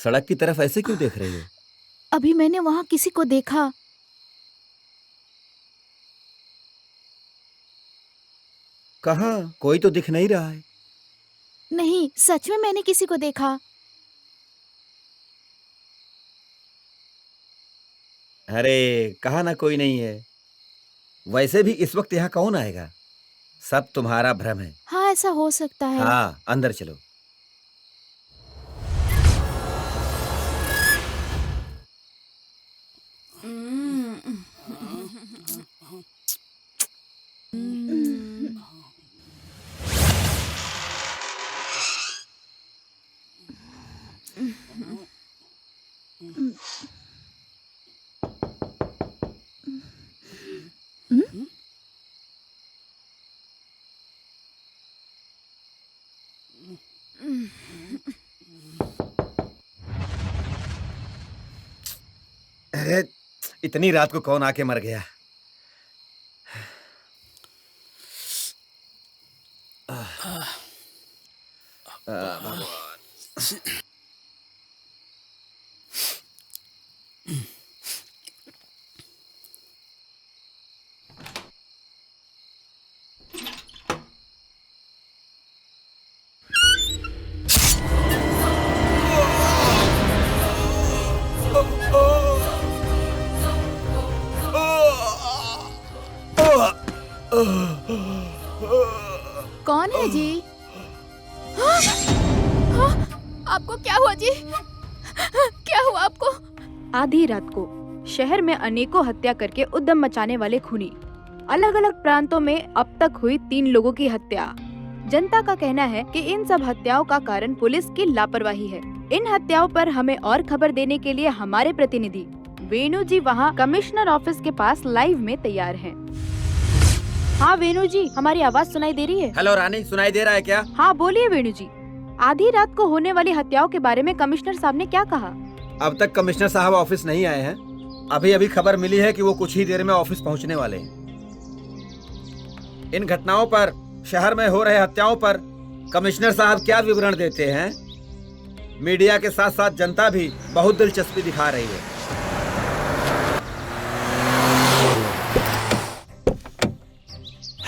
सड़क की तरफ ऐसे क्यों देख रही हो? अभी मैंने वहाँ किसी को देखा। कहाँ? कोई तो दिख नहीं रहा है। नहीं, सच में मैंने किसी को देखा। अरे कहा ना कोई नहीं है। वैसे भी इस वक्त यहाँ कौन आएगा? सब तुम्हारा भ्रम है। हाँ, ऐसा हो सकता है। हाँ, अंदर चलो। अरे इतनी रात को कौन आके मर गया? भगवान। कौन है जी? हाँ? हाँ? आपको क्या हुआ जी? क्या हुआ आपको? आधी रात को शहर में अनेकों हत्या करके उद्यम मचाने वाले खूनी। अलग अलग प्रांतों में अब तक हुई 3 लोगों की हत्या। जनता का कहना है कि इन सब हत्याओं का कारण पुलिस की लापरवाही है। इन हत्याओं पर हमें और खबर देने के लिए हमारे प्रतिनिधि वेणु जी वहाँ कमिश्नर ऑफिस के पास लाइव में तैयार हैं। हाँ वेणु जी, हमारी आवाज सुनाई दे रही है? हेलो रानी, सुनाई दे रहा है क्या? हाँ बोलिए वेणु जी। आधी रात को होने वाली हत्याओं के बारे में कमिश्नर साहब ने क्या कहा? अब तक कमिश्नर साहब ऑफिस नहीं आए हैं। अभी अभी खबर मिली है कि वो कुछ ही देर में ऑफिस पहुंचने वाले हैं। इन घटनाओं पर, शहर में हो रहे हत्याओं पर कमिश्नर साहब क्या विवरण देते हैं? मीडिया के साथ साथ जनता भी बहुत दिलचस्पी दिखा रही है।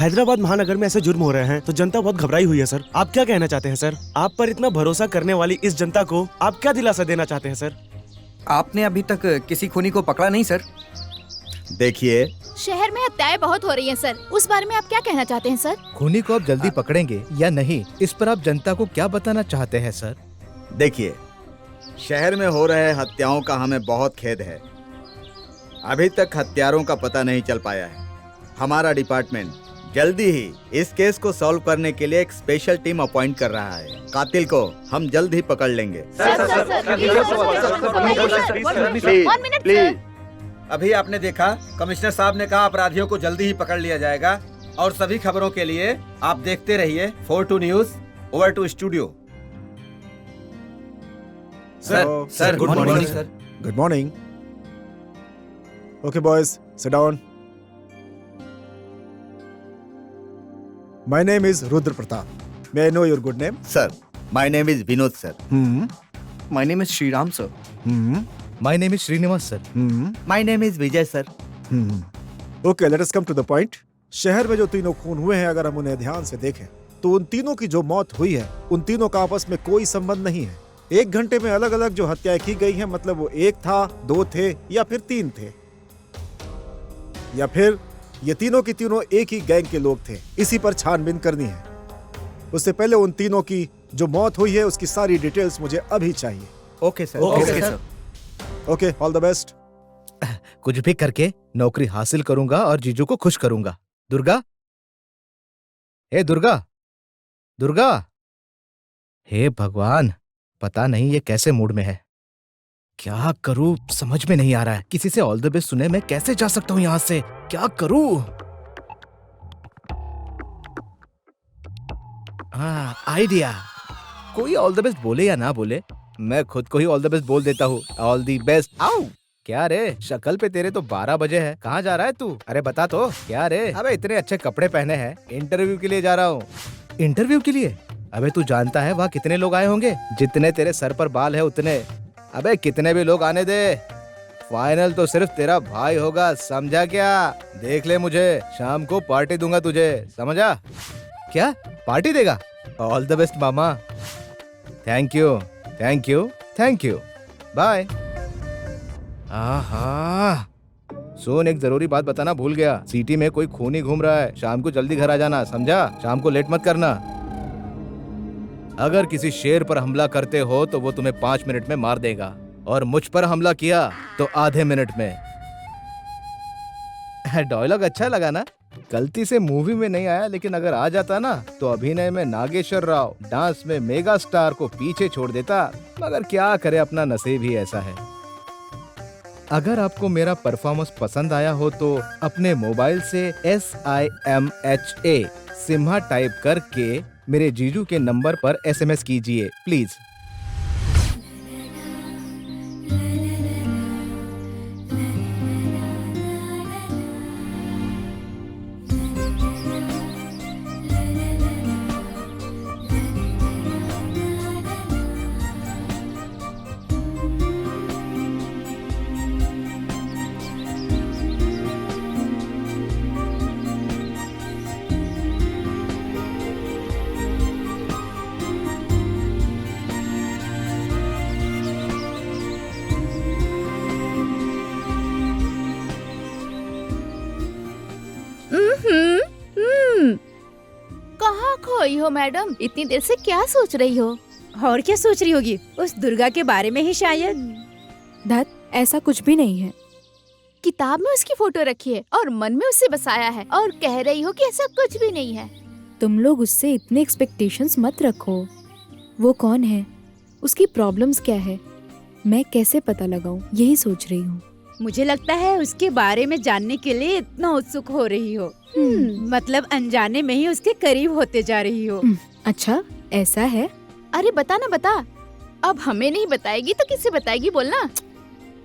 हैदराबाद महानगर में ऐसे जुर्म हो रहे हैं तो जनता बहुत घबराई हुई है सर। आप क्या कहना चाहते हैं सर? आप पर इतना भरोसा करने वाली इस जनता को आप क्या दिलासा देना चाहते हैं सर? आपने अभी तक किसी खूनी को पकड़ा नहीं सर? देखिए, शहर में हत्याएं बहुत हो रही हैं सर। उस बारे में आप क्या कहना चाहते हैं सर? खूनी को आप जल्दी पकड़ेंगे या नहीं, इस पर आप जनता को क्या बताना चाहते हैं सर? देखिए, शहर में हो रहे हत्याओं का हमें बहुत खेद है। अभी तक हत्यारों का पता नहीं चल पाया है। हमारा डिपार्टमेंट जल्दी ही इस केस को सॉल्व करने के लिए एक स्पेशल टीम अपॉइंट कर रहा है। कातिल को हम जल्द ही पकड़ लेंगे। प्लीज। अभी आपने देखा, कमिश्नर साहब ने कहा अपराधियों को जल्दी ही पकड़ लिया जाएगा। और सभी खबरों के लिए आप देखते रहिए 42 news. Over to studio. Sir good morning sir. Good morning. Okay, boys, sit down. My name is Rudra Pratap. May I know your good name? Sir, my name is Vinod sir. My name is Shriram sir. My name is Srinivas sir. My name is Vijay sir. Okay, let us come to the point. शहर में जो तीनों खून हुए हैं, अगर हम उन्हें ध्यान से देखें तो उन तीनों की जो मौत हुई है, उन तीनों का आपस में कोई संबंध नहीं है। 1 घंटे में अलग अलग जो हत्याएं की गई हैं, मतलब वो 1 था, 2 थे या फिर 3 थे, या फिर ये तीनों की तीनों एक ही गैंग के लोग थे। इसी पर छानबीन करनी है। उससे पहले उन तीनों की जो मौत हुई है उसकी सारी डिटेल्स मुझे अभी चाहिए। Okay sir. Okay sir. Okay, all the best. कुछ भी करके नौकरी हासिल करूंगा और जीजू को खुश करूंगा। दुर्गा, हे दुर्गा, दुर्गा, हे भगवान, पता नहीं ये कैसे मूड में है। क्या करूं समझ में नहीं आ रहा है। किसी से ऑल द बेस्ट सुने मैं कैसे जा सकता हूं यहां से? क्या करूं? हाँ, आइडिया। कोई ऑल द बेस्ट बोले या ना बोले, मैं खुद को ही ऑल द बेस्ट बोल देता हूँ। All the best. आओ। क्या रे, शक्ल पे तेरे तो 12 बजे है। कहाँ जा रहा है तू? अरे बता तो। क्या रे? अबे इतने अच्छे कपड़े पहने हैं। इंटरव्यू के लिए जा रहा हूँ। इंटरव्यू के लिए? अबे तू जानता है वहाँ कितने लोग आए होंगे? जितने तेरे सर पर बाल है उतने। अबे कितने भी लोग आने दे, फाइनल तो सिर्फ तेरा भाई होगा, समझा क्या? देख ले मुझे, शाम को पार्टी दूंगा तुझे, समझा? क्या पार्टी देगा? ऑल द बेस्ट मामा। Thank you thank you thank you, bye. आहा, सुन, एक जरूरी बात बताना भूल गया, सिटी में कोई खूनी घूम रहा है, शाम को जल्दी घर आ जाना, समझा? शाम को लेट मत करना। अगर किसी शेर पर हमला करते हो तो वो तुम्हें 5 मिनट में मार देगा, और मुझ पर हमला किया तो आधे मिनट में। डायलॉग अच्छा लगा ना? गलती से मूवी में नहीं आया, लेकिन अगर आ जाता ना तो अभिनय में नागेश्वर राव, डांस में मेगा स्टार को पीछे छोड़ देता, मगर क्या करे, अपना नसीब ही ऐसा है। अगर आपको मेरा परफॉर्मेंस पसंद आया हो तो अपने मोबाइल से SIMHA सिम्हा टाइप करके मेरे जीजू के नंबर पर SMS कीजिए प्लीज। कहाँ खोई हो मैडम? इतनी देर से क्या सोच रही हो? और क्या सोच रही होगी? उस दुर्गा के बारे में ही शायद। धत, ऐसा कुछ भी नहीं है। किताब में उसकी फोटो रखी है और मन में उसे बसाया है, और कह रही हो कि ऐसा कुछ भी नहीं है। तुम लोग उससे इतने एक्सपेक्टेशंस मत रखो। वो कौन है, उसकी प्रॉब्लम्स क्या है, मैं कैसे पता लगाऊं, यही सोच रही हूँ। मुझे लगता है उसके बारे में जानने के लिए इतना उत्सुक हो रही हो। मतलब अनजाने में ही उसके करीब होते जा रही हो। अच्छा, ऐसा है? अरे बता ना, बता। अब हमें नहीं बताएगी तो किसे बताएगी, बोलना।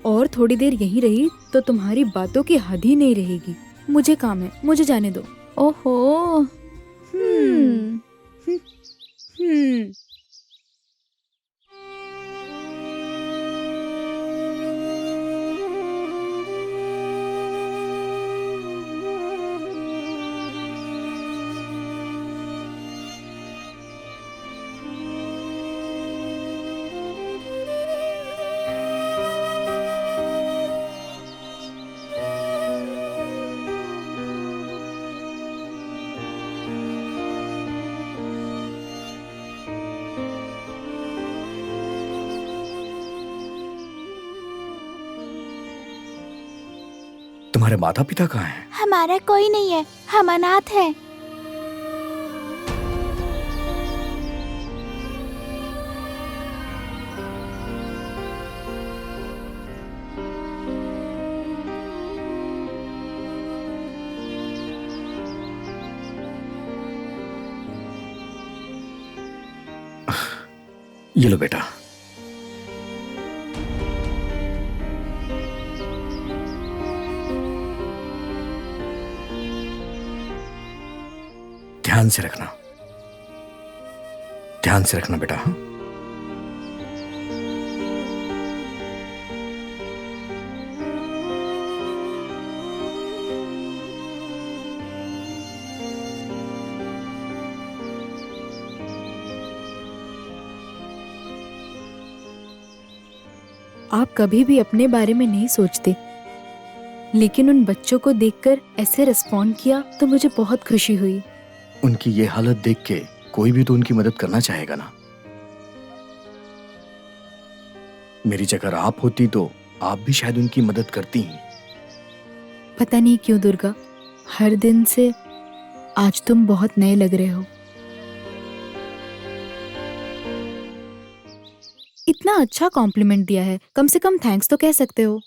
और थोड़ी देर यहीं रही तो तुम्हारी बातों की हद ही नहीं रहेगी। मुझे काम है, मुझे जाने दो। ओहो। तुम्हारे माता पिता कहाँ हैं? हमारा कोई नहीं है, हम अनाथ हैं। ये लो बेटा। ध्यान से रखना, ध्यान से रखना बेटा। हाँ? आप कभी भी अपने बारे में नहीं सोचते, लेकिन उन बच्चों को देखकर ऐसे रिस्पॉन्ड किया तो मुझे बहुत खुशी हुई। उनकी ये हालत देख के कोई भी तो उनकी मदद करना चाहेगा ना। मेरी जगह आप होती तो आप भी शायद उनकी मदद करती हैं। पता नहीं क्यों दुर्गा, हर दिन से आज तुम बहुत नए लग रहे हो। इतना अच्छा कॉम्प्लीमेंट दिया है, कम से कम थैंक्स तो कह सकते हो।